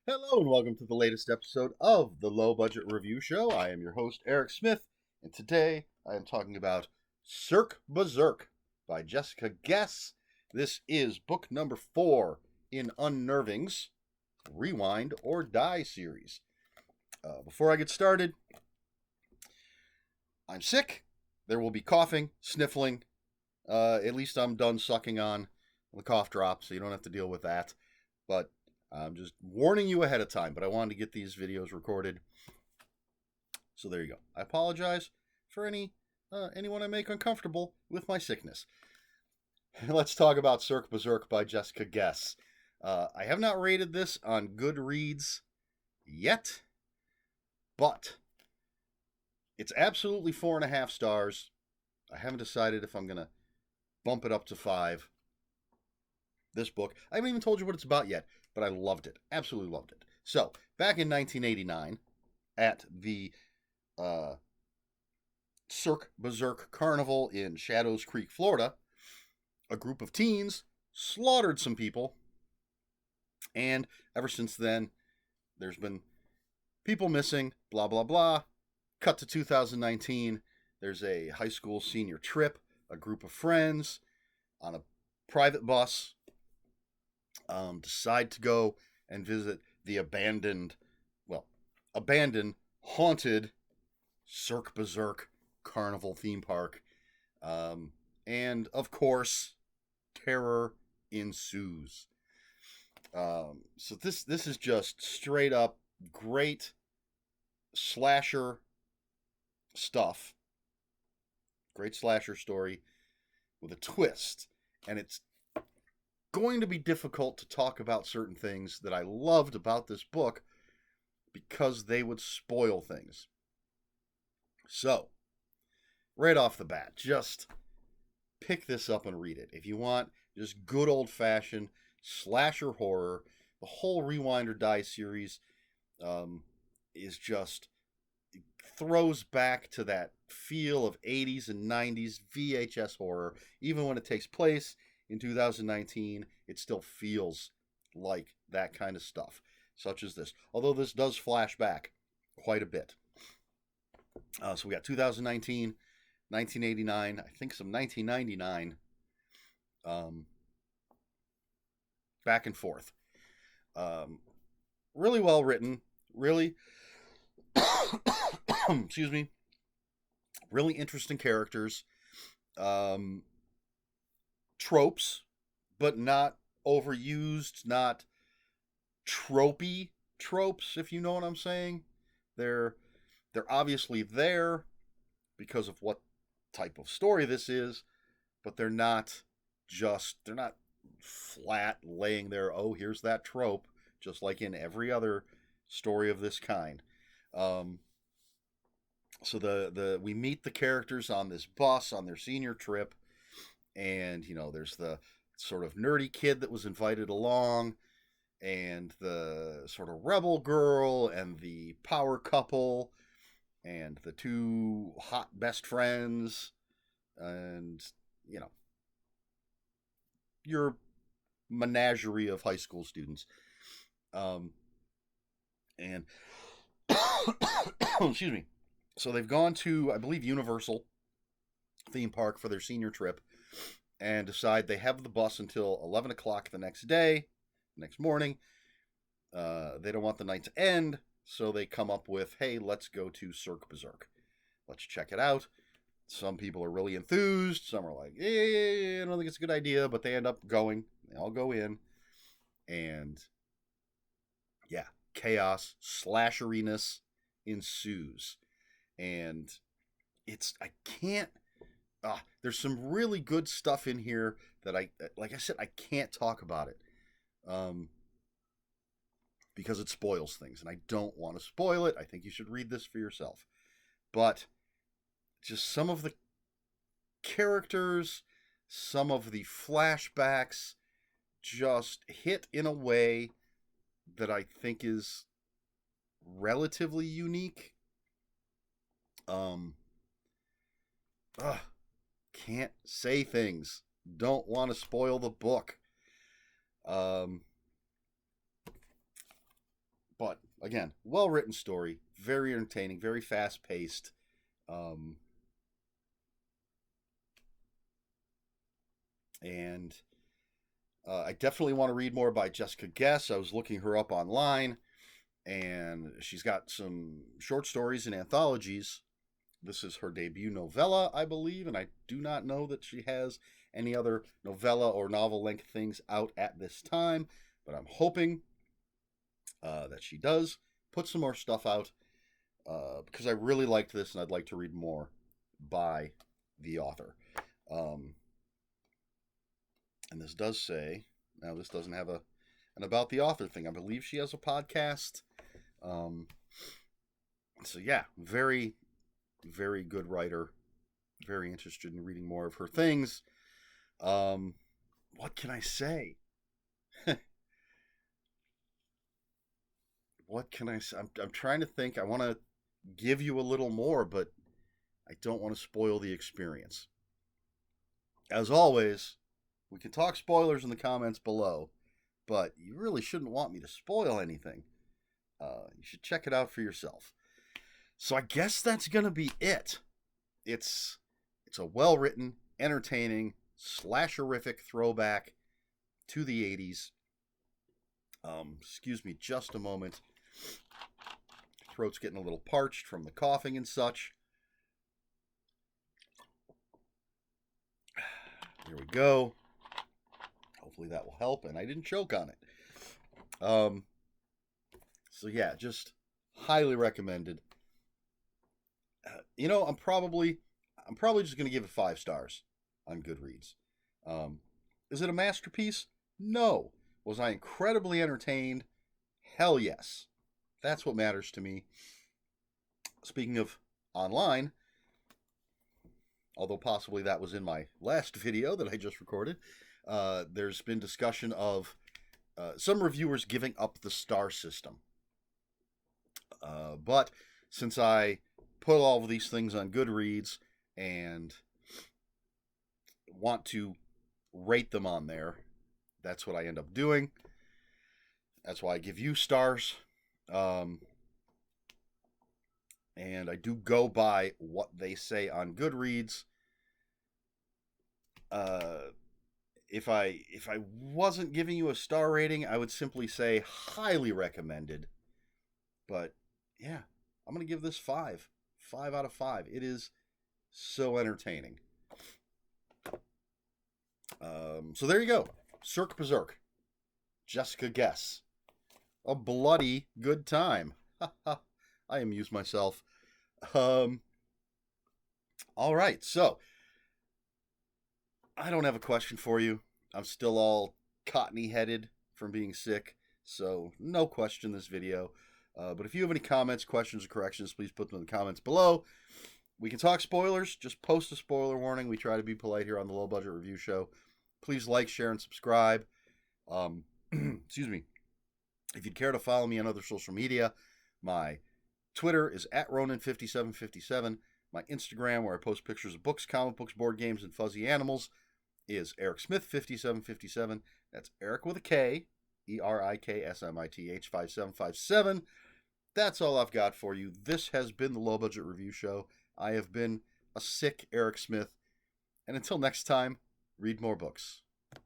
Hello and welcome to the latest episode of the Low Budget Review Show. I am your host, Eric Smith, and today I am talking about Cirque Berserk by Jessica Guess. This is book number 4 in Unnerving's Rewind or Die series. Before I get started, I'm sick. There will be coughing, sniffling. At least I'm done sucking on the cough drop, so you don't have to deal with that. But I'm just warning you ahead of time, but I wanted to get these videos recorded. So there you go. I apologize for anyone I make uncomfortable with my sickness. Let's talk about Cirque Berserk by Jessica Guess. I have not rated this on Goodreads yet, but it's absolutely 4.5 stars. I haven't decided if I'm going to bump it up to 5. This book, I haven't even told you what it's about yet, but I loved it. Absolutely loved it. So, back in 1989, at the Cirque Berserk Carnival in Shadows Creek, Florida, a group of teens slaughtered some people, and ever since then, there's been people missing, blah, blah, blah. Cut to 2019, there's a high school senior trip, a group of friends on a private bus decide to go and visit the abandoned, haunted Cirque Berserk Carnival theme park. And of course, terror ensues. So this is just straight up great slasher stuff. Great slasher story with a twist. And it's going to be difficult to talk about certain things that I loved about this book because they would spoil things. So, right off the bat, just pick this up and read it. If you want just good old-fashioned slasher horror, the whole Rewind or Die series is just, it throws back to that feel of 80s and 90s VHS horror, even when it takes place in 2019, it still feels like that kind of stuff, such as this. Although this does flash back quite a bit. So we got 2019, 1989, I think some 1999, back and forth. Really well written, really, excuse me, really interesting characters. Tropes, but not overused, not tropey tropes, if you know what I'm saying. They're obviously there because of what type of story this is, but they're not flat laying there, oh, here's that trope, just like in every other story of this kind. So we meet the characters on this bus on their senior trip. And, there's the sort of nerdy kid that was invited along, and the sort of rebel girl, and the power couple, and the two hot best friends, and, your menagerie of high school students. And, excuse me. So they've gone to, I believe, Universal theme park for their senior trip, and decide they have the bus until 11 o'clock the next morning. They don't want the night to end, so they come up with, hey, let's go to Cirque Berserk. Let's check it out. Some people are really enthused. Some are like, I don't think it's a good idea, but they end up going. They all go in, and yeah, chaos, slasheriness ensues. And I can't, there's some really good stuff in here that like I said, I can't talk about it because it spoils things, and I don't want to spoil it. I think you should read this for yourself. But just some of the characters, some of the flashbacks just hit in a way that I think is relatively unique. Can't say things. Don't want to spoil the book. But again, well written story, very entertaining, very fast paced. Um, and I definitely want to read more by Jessica Guess. I was looking her up online, and she's got some short stories and anthologies. This is her debut novella, I believe, and I do not know that she has any other novella or novel length things out at this time, but I'm hoping that she does put some more stuff out because I really liked this and I'd like to read more by the author. Um, and this does say, now this doesn't have an about the author thing. I believe she has a podcast. Um, so yeah, very, very good writer. Very interested in reading more of her things. What can I say? What can I say? I'm trying to think. I want to give you a little more, but I don't want to spoil the experience. As always, we can talk spoilers in the comments below, but you really shouldn't want me to spoil anything. You should check it out for yourself. So I guess that's gonna be it. It's a well written, entertaining, slasherific throwback to the 80s. Excuse me just a moment. Throat's getting a little parched from the coughing and such. Here we go. Hopefully that will help, and I didn't choke on it. So yeah, just highly recommended. I'm probably just gonna give it 5 stars on Goodreads. Is it a masterpiece? No. Was I incredibly entertained? Hell yes. That's what matters to me. Speaking of online, although possibly that was in my last video that I just recorded, there's been discussion of some reviewers giving up the star system. But since I put all of these things on Goodreads and want to rate them on there, that's what I end up doing. That's why I give you stars. And I do go by what they say on Goodreads. If I wasn't giving you a star rating, I would simply say highly recommended. But yeah, I'm gonna give this 5 out of 5. It is so entertaining. So there you go, Cirque Berserk, Jessica Guess. A bloody good time. I amuse myself. All right, so I don't have a question for you. I'm still all cottony headed from being sick, so no question this video. But if you have any comments, questions, or corrections, please put them in the comments below. We can talk spoilers. Just post a spoiler warning. We try to be polite here on the Low Budget Review Show. Please like, share, and subscribe. Excuse me. If you'd care to follow me on other social media, my Twitter is @Ronin5757. My Instagram, where I post pictures of books, comic books, board games, and fuzzy animals, is ErikSmith5757. That's Eric with a K, ERIKSMITH 5757. That's all I've got for you. This has been the Low Budget Review Show. I have been a sick Eric Smith. And until next time, read more books.